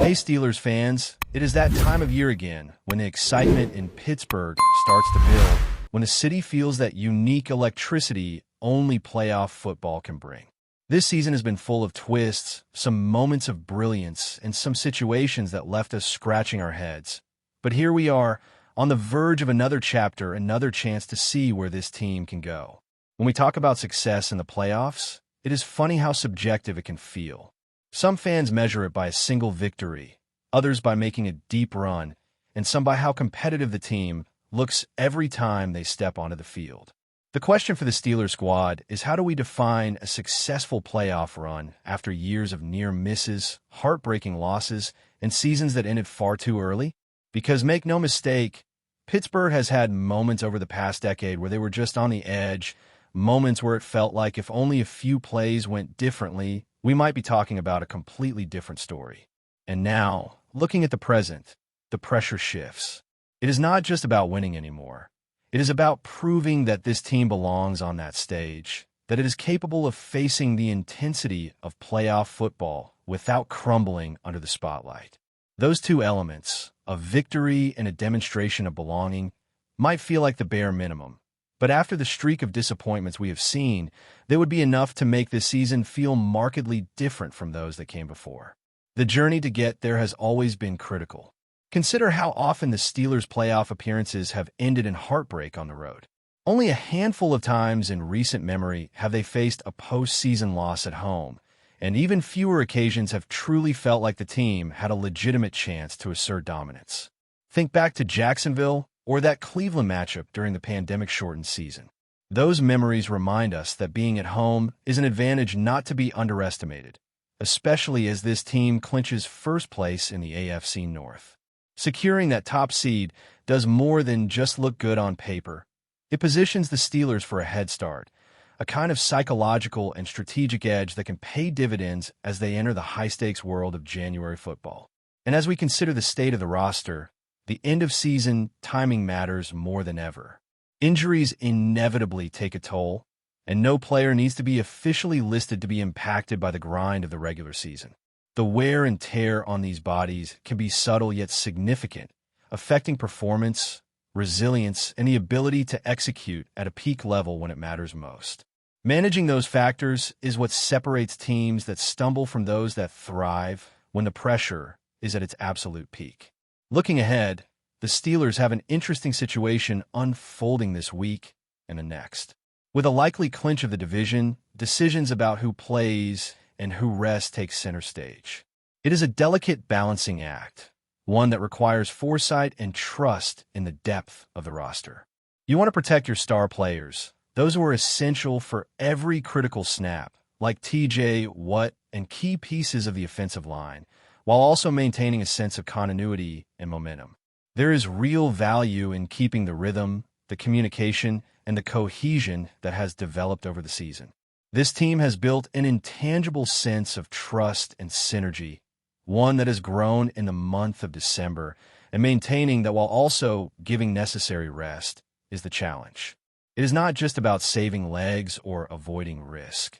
Hey Steelers fans, it is that time of year again when the excitement in Pittsburgh starts to build, when the city feels that unique electricity only playoff football can bring. This season has been full of twists, some moments of brilliance, and some situations that left us scratching our heads. But here we are, on the verge of another chapter, another chance to see where this team can go. When we talk about success in the playoffs, it is funny how subjective it can feel. Some fans measure it by a single victory, others by making a deep run, and some by how competitive the team looks every time they step onto the field. The question for the Steelers squad is, how do we define a successful playoff run after years of near misses, heartbreaking losses, and seasons that ended far too early? Because make no mistake, Pittsburgh has had moments over the past decade where they were just on the edge, moments where it felt like if only a few plays went differently, we might be talking about a completely different story. And now, looking at the present, the pressure shifts. It is not just about winning anymore. It is about proving that this team belongs on that stage, that it is capable of facing the intensity of playoff football without crumbling under the spotlight. Those two elements, a victory and a demonstration of belonging, might feel like the bare minimum. But after the streak of disappointments we have seen, they would be enough to make this season feel markedly different from those that came before. The journey to get there has always been critical. Consider how often the Steelers' playoff appearances have ended in heartbreak on the road. Only a handful of times in recent memory have they faced a postseason loss at home, and even fewer occasions have truly felt like the team had a legitimate chance to assert dominance. Think back to Jacksonville or that Cleveland matchup during the pandemic-shortened season. Those memories remind us that being at home is an advantage not to be underestimated, especially as this team clinches first place in the AFC North. Securing that top seed does more than just look good on paper. It positions the Steelers for a head start, a kind of psychological and strategic edge that can pay dividends as they enter the high-stakes world of January football. And as we consider the state of the roster, the end-of-season timing matters more than ever. Injuries inevitably take a toll, and no player needs to be officially listed to be impacted by the grind of the regular season. The wear and tear on these bodies can be subtle yet significant, affecting performance, resilience, and the ability to execute at a peak level when it matters most. Managing those factors is what separates teams that stumble from those that thrive when the pressure is at its absolute peak. Looking ahead, the Steelers have an interesting situation unfolding this week and the next. With a likely clinch of the division, decisions about who plays and who rests take center stage. It is a delicate balancing act, one that requires foresight and trust in the depth of the roster. You want to protect your star players, those who are essential for every critical snap, like TJ Watt and key pieces of the offensive line, while also maintaining a sense of continuity and momentum. There is real value in keeping the rhythm, the communication, and the cohesion that has developed over the season. This team has built an intangible sense of trust and synergy, one that has grown in the month of December, and maintaining that while also giving necessary rest is the challenge. It is not just about saving legs or avoiding risk.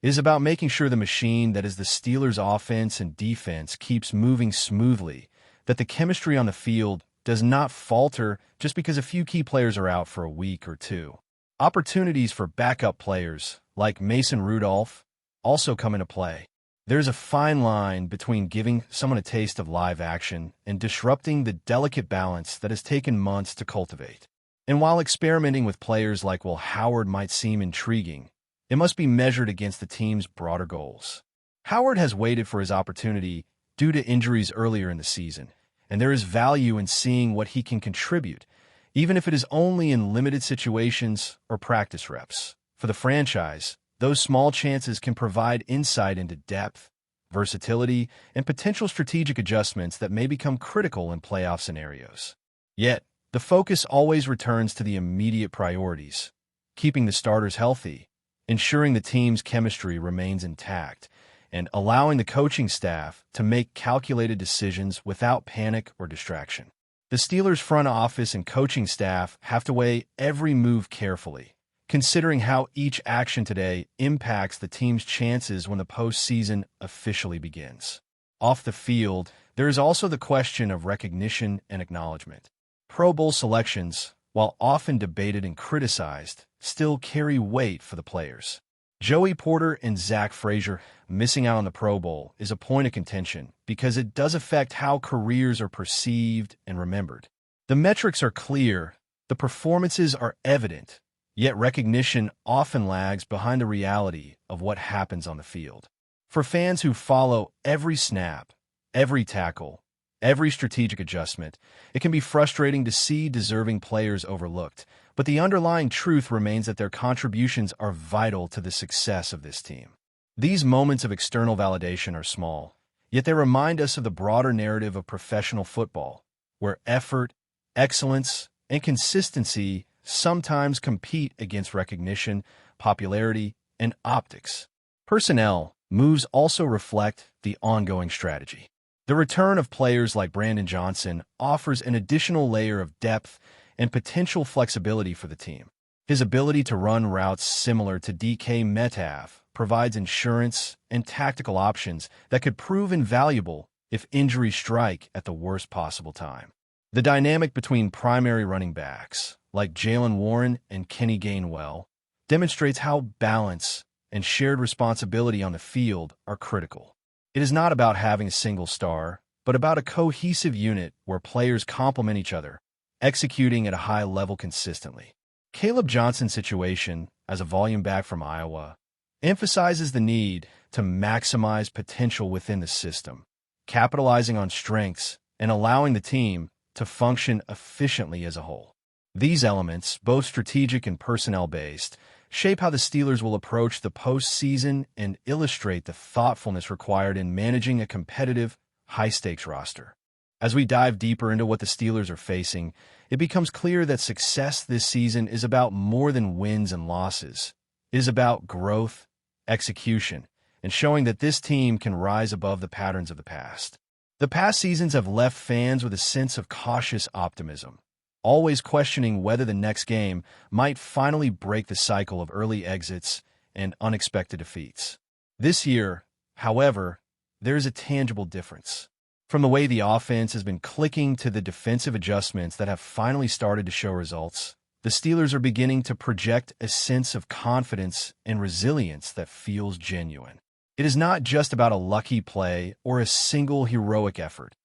It is about making sure the machine that is the Steelers' offense and defense keeps moving smoothly, that the chemistry on the field does not falter just because a few key players are out for a week or two. Opportunities for backup players, like Mason Rudolph, also come into play. There's a fine line between giving someone a taste of live action and disrupting the delicate balance that has taken months to cultivate. And while experimenting with players like Will Howard might seem intriguing, it must be measured against the team's broader goals. Howard has waited for his opportunity due to injuries earlier in the season, and there is value in seeing what he can contribute, even if it is only in limited situations or practice reps. For the franchise, those small chances can provide insight into depth, versatility, and potential strategic adjustments that may become critical in playoff scenarios. Yet, the focus always returns to the immediate priorities: keeping the starters healthy, ensuring the team's chemistry remains intact, and allowing the coaching staff to make calculated decisions without panic or distraction. The Steelers' front office and coaching staff have to weigh every move carefully, considering how each action today impacts the team's chances when the postseason officially begins. Off the field, There is also the question of recognition and acknowledgement. Pro Bowl selections, while often debated and criticized, still carry weight for the players. Joey Porter and Zach Frazier missing out on the Pro Bowl is a point of contention because it does affect how careers are perceived and remembered. The metrics are clear, the performances are evident, yet recognition often lags behind the reality of what happens on the field. For fans who follow every snap, every tackle, every strategic adjustment, it can be frustrating to see deserving players overlooked, but the underlying truth remains that their contributions are vital to the success of this team. These moments of external validation are small, yet they remind us of the broader narrative of professional football, where effort, excellence, and consistency sometimes compete against recognition, popularity, and optics. Personnel moves also reflect the ongoing strategy. The return of players like Brandon Johnson offers an additional layer of depth and potential flexibility for the team. His ability to run routes similar to DK Metcalf provides insurance and tactical options that could prove invaluable if injuries strike at the worst possible time. The dynamic between primary running backs, like Jaylen Warren and Kenny Gainwell, demonstrates how balance and shared responsibility on the field are critical. It is not about having a single star, but about a cohesive unit where players complement each other, executing at a high level consistently. Caleb Johnson's situation as a volume back from Iowa emphasizes the need to maximize potential within the system, capitalizing on strengths and allowing the team to function efficiently as a whole. These elements, both strategic and personnel-based, shape how the Steelers will approach the postseason and illustrate the thoughtfulness required in managing a competitive, high-stakes roster. As we dive deeper into what the Steelers are facing, it becomes clear that success this season is about more than wins and losses. It is about growth, execution, and showing that this team can rise above the patterns of the past. The past seasons have left fans with a sense of cautious optimism, always questioning whether the next game might finally break the cycle of early exits and unexpected defeats. This year, however, there is a tangible difference. From the way the offense has been clicking to the defensive adjustments that have finally started to show results, the Steelers are beginning to project a sense of confidence and resilience that feels genuine. It is not just about a lucky play or a single heroic effort.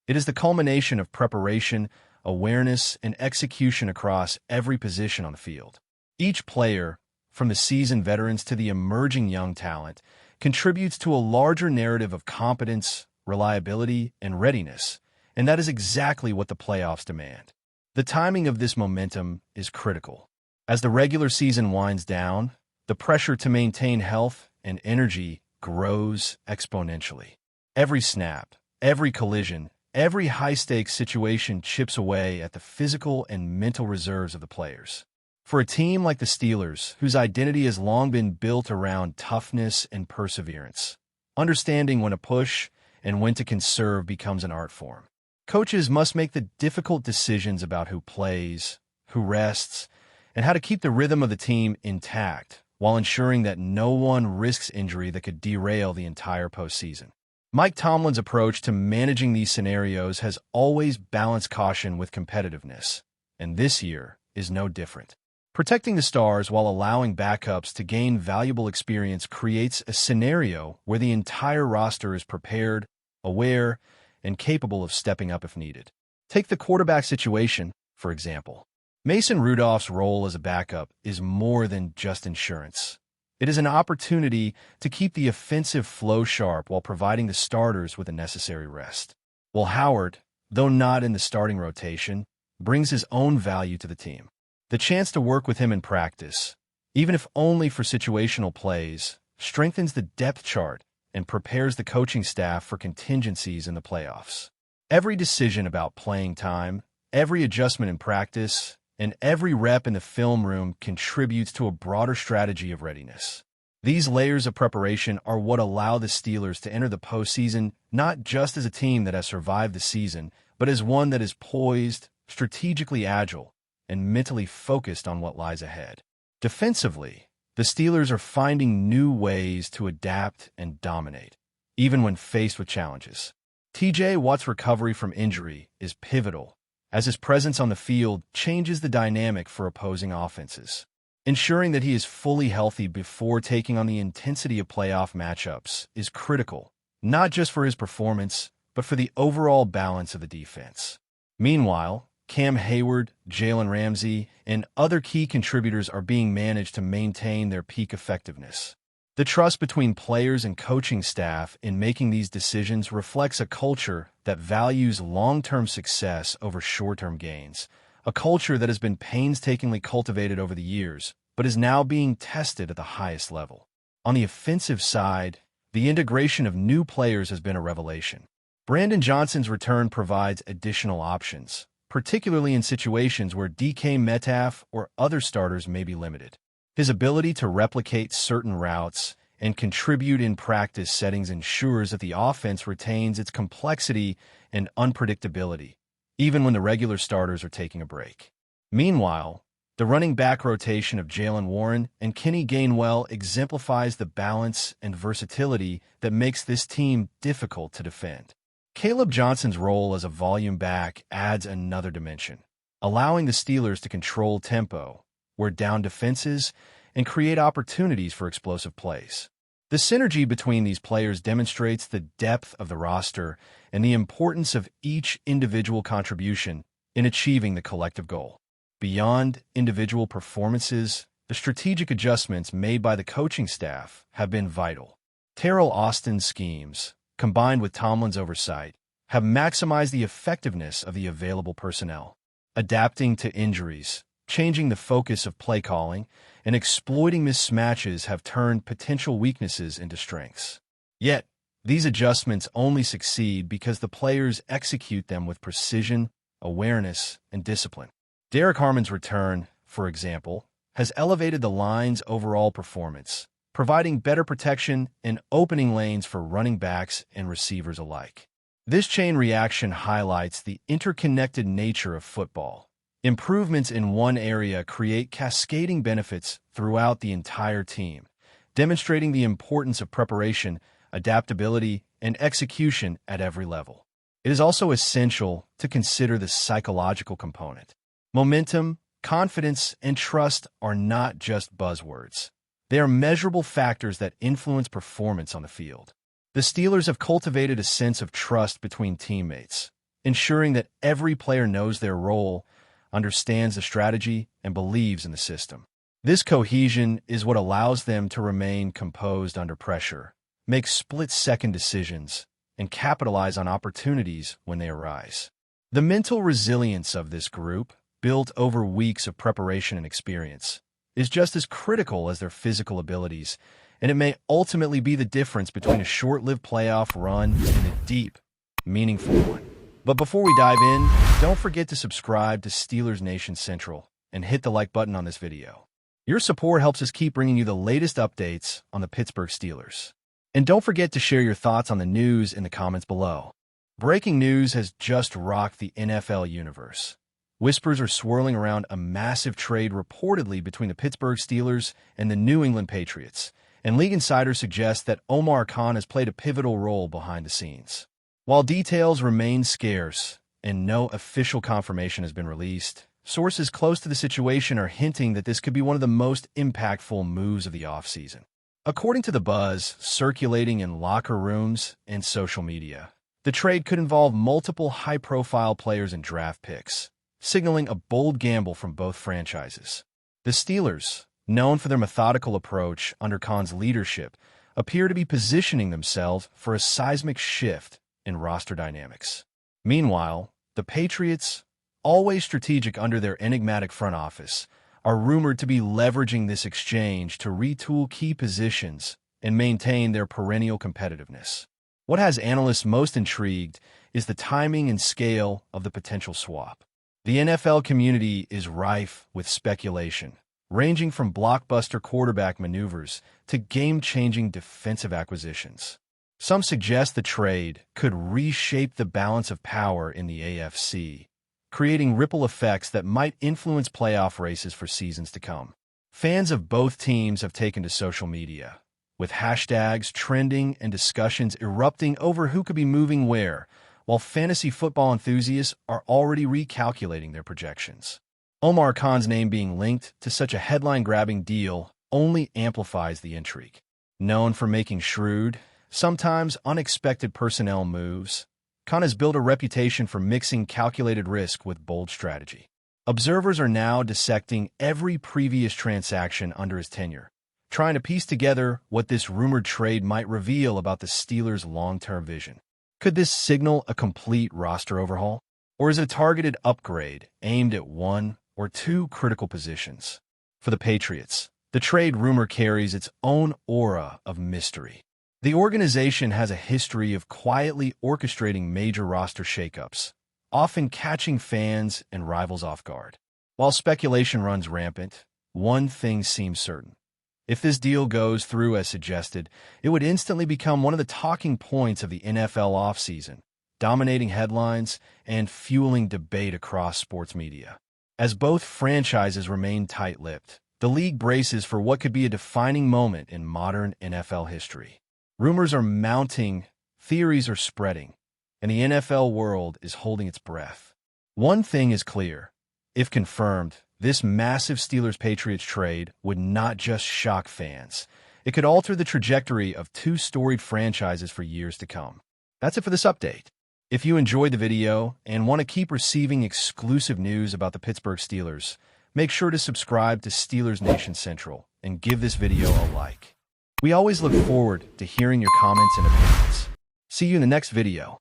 It is the culmination of preparation, awareness, and execution across every position on the field. Each player, from the seasoned veterans to the emerging young talent, contributes to a larger narrative of competence, reliability, and readiness, and that is exactly what the playoffs demand. The timing of this momentum is critical. As the regular season winds down, the pressure to maintain health and energy grows exponentially. Every snap, every collision, every high-stakes situation chips away at the physical and mental reserves of the players. For a team like the Steelers, whose identity has long been built around toughness and perseverance, understanding when to push and when to conserve becomes an art form. Coaches must make the difficult decisions about who plays, who rests, and how to keep the rhythm of the team intact while ensuring that no one risks injury that could derail the entire postseason. Mike Tomlin's approach to managing these scenarios has always balanced caution with competitiveness, and this year is no different. Protecting the stars while allowing backups to gain valuable experience creates a scenario where the entire roster is prepared, aware, and capable of stepping up if needed. Take the quarterback situation, for example. Mason Rudolph's role as a backup is more than just insurance. It is an opportunity to keep the offensive flow sharp while providing the starters with the necessary rest. While Howard, though not in the starting rotation, brings his own value to the team. The chance to work with him in practice, even if only for situational plays, strengthens the depth chart and prepares the coaching staff for contingencies in the playoffs. Every decision about playing time, every adjustment in practice, and every rep in the film room contributes to a broader strategy of readiness. These layers of preparation are what allow the Steelers to enter the postseason not just as a team that has survived the season, but as one that is poised, strategically agile, and mentally focused on what lies ahead. Defensively, the Steelers are finding new ways to adapt and dominate, even when faced with challenges. TJ Watt's recovery from injury is pivotal, as his presence on the field changes the dynamic for opposing offenses. Ensuring that he is fully healthy before taking on the intensity of playoff matchups is critical, not just for his performance, but for the overall balance of the defense. Meanwhile, Cam Hayward, Jalen Ramsey, and other key contributors are being managed to maintain their peak effectiveness. The trust between players and coaching staff in making these decisions reflects a culture that values long-term success over short-term gains, a culture that has been painstakingly cultivated over the years, but is now being tested at the highest level. On the offensive side, the integration of new players has been a revelation. Brandon Johnson's return provides additional options, particularly in situations where DK Metcalf or other starters may be limited. His ability to replicate certain routes and contribute in practice settings ensures that the offense retains its complexity and unpredictability, even when the regular starters are taking a break. Meanwhile, the running back rotation of Jaylen Warren and Kenny Gainwell exemplifies the balance and versatility that makes this team difficult to defend. Caleb Johnson's role as a volume back adds another dimension, allowing the Steelers to control tempo, wear down defenses, and create opportunities for explosive plays. The synergy between these players demonstrates the depth of the roster and the importance of each individual contribution in achieving the collective goal. Beyond individual performances, the strategic adjustments made by the coaching staff have been vital. Terrell Austin's schemes, combined with Tomlin's oversight, have maximized the effectiveness of the available personnel. Adapting to injuries, changing the focus of play calling, and exploiting mismatches have turned potential weaknesses into strengths. Yet, these adjustments only succeed because the players execute them with precision, awareness, and discipline. Derek Harmon's return, for example, has elevated the line's overall performance, providing better protection and opening lanes for running backs and receivers alike. This chain reaction highlights the interconnected nature of football. Improvements in one area create cascading benefits throughout the entire team, demonstrating the importance of preparation, adaptability, and execution at every level. It is also essential to consider the psychological component. Momentum, confidence, and trust are not just buzzwords. They are measurable factors that influence performance on the field. The Steelers have cultivated a sense of trust between teammates, ensuring that every player knows their role, understands the strategy, and believes in the system. This cohesion is what allows them to remain composed under pressure, make split-second decisions, and capitalize on opportunities when they arise. The mental resilience of this group, built over weeks of preparation and experience, is just as critical as their physical abilities, and it may ultimately be the difference between a short-lived playoff run and a deep, meaningful one. But before we dive in, don't forget to subscribe to Steelers Nation Central and hit the like button on this video. Your support helps us keep bringing you the latest updates on the Pittsburgh Steelers. And don't forget to share your thoughts on the news in the comments below. Breaking news has just rocked the NFL universe. Whispers are swirling around a massive trade reportedly between the Pittsburgh Steelers and the New England Patriots, and league insiders suggest that Omar Khan has played a pivotal role behind the scenes. While details remain scarce and no official confirmation has been released, sources close to the situation are hinting that this could be one of the most impactful moves of the offseason. According to the buzz circulating in locker rooms and social media, the trade could involve multiple high-profile players and draft picks, signaling a bold gamble from both franchises. The Steelers, known for their methodical approach under Khan's leadership, appear to be positioning themselves for a seismic shift in roster dynamics. Meanwhile, the Patriots, always strategic under their enigmatic front office, are rumored to be leveraging this exchange to retool key positions and maintain their perennial competitiveness. What has analysts most intrigued is the timing and scale of the potential swap. The NFL community is rife with speculation, ranging from blockbuster quarterback maneuvers to game-changing defensive acquisitions. Some suggest the trade could reshape the balance of power in the AFC, creating ripple effects that might influence playoff races for seasons to come. Fans of both teams have taken to social media, with hashtags trending and discussions erupting over who could be moving where, while fantasy football enthusiasts are already recalculating their projections. Omar Khan's name being linked to such a headline-grabbing deal only amplifies the intrigue. Known for making shrewd, sometimes unexpected personnel moves, Khan has built a reputation for mixing calculated risk with bold strategy. Observers are now dissecting every previous transaction under his tenure, trying to piece together what this rumored trade might reveal about the Steelers' long-term vision. Could this signal a complete roster overhaul? Or is it a targeted upgrade aimed at one or two critical positions? For the Patriots, the trade rumor carries its own aura of mystery. The organization has a history of quietly orchestrating major roster shakeups, often catching fans and rivals off guard. While speculation runs rampant, one thing seems certain. If this deal goes through as suggested, it would instantly become one of the talking points of the NFL offseason, dominating headlines and fueling debate across sports media. As both franchises remain tight-lipped, the league braces for what could be a defining moment in modern NFL history. Rumors are mounting, theories are spreading, and the NFL world is holding its breath. One thing is clear. If confirmed, this massive Steelers-Patriots trade would not just shock fans. It could alter the trajectory of two storied franchises for years to come. That's it for this update. If you enjoyed the video and want to keep receiving exclusive news about the Pittsburgh Steelers, make sure to subscribe to Steelers Nation Central and give this video a like. We always look forward to hearing your comments and opinions. See you in the next video.